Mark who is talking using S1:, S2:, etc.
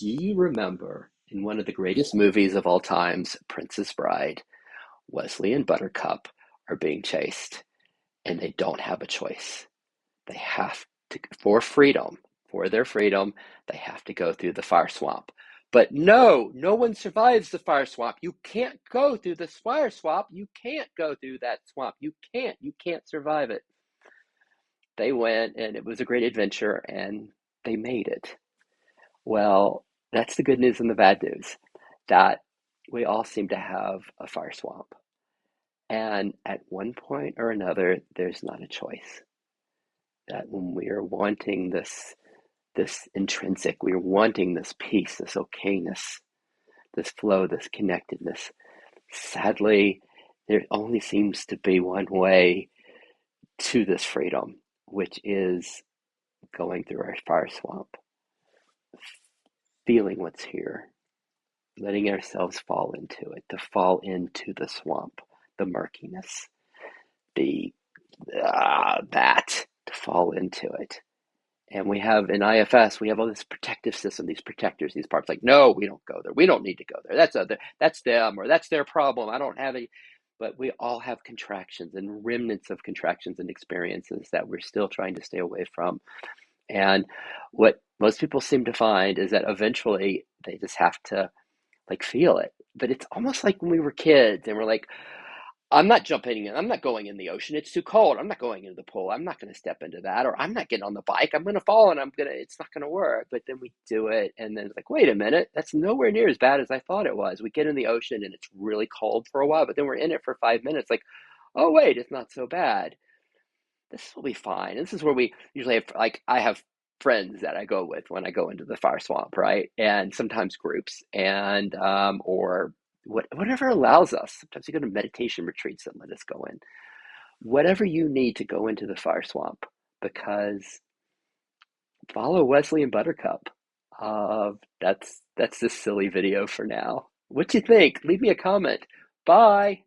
S1: Do you remember in one of the greatest movies of all times, Princess Bride, Wesley and Buttercup are being chased and they don't have a choice. They have to, for freedom, for their freedom, they have to go through the fire swamp. But no, no one survives the fire swamp. You can't go through the fire swamp. You can't go through that swamp. You can't survive it. They went and it was a great adventure and they made it. Well, that's the good news and the bad news. That we all seem to have a fire swamp. And at one point or another, there's not a choice. That when we are wanting this intrinsic, we're wanting this peace, this okayness, this flow, this connectedness. Sadly, there only seems to be one way to this freedom, which is going through our fire swamp, feeling what's here, letting ourselves fall into it, to fall into the swamp, the murkiness, the that, to fall into it. And we have in IFS, we have all this protective system, these protectors, these parts like, no, we don't go there. We don't need to go there. That's them, or that's their problem. I don't have any. But we all have contractions and remnants of contractions and experiences that we're still trying to stay away from. And what most people seem to find is that eventually they just have to like feel it. But it's almost like when we were kids and we're like, I'm not jumping in. I'm not going in the ocean. It's too cold. I'm not going into the pool. I'm not going to step into that. Or I'm not getting on the bike. I'm going to fall and it's not going to work. But then we do it. And then it's like, wait a minute. That's nowhere near as bad as I thought it was. We get in the ocean and it's really cold for a while, but then we're in it for 5 minutes. Like, oh, wait, it's not so bad. This will be fine. This is where we usually have, like, I have friends that I go with when I go into the fire swamp, right? And sometimes groups or whatever allows us. Sometimes you go to meditation retreats that let us go in. Whatever you need to go into the fire swamp, because follow Wesley and Buttercup. That's this silly video for now. What you think? Leave me a comment. Bye.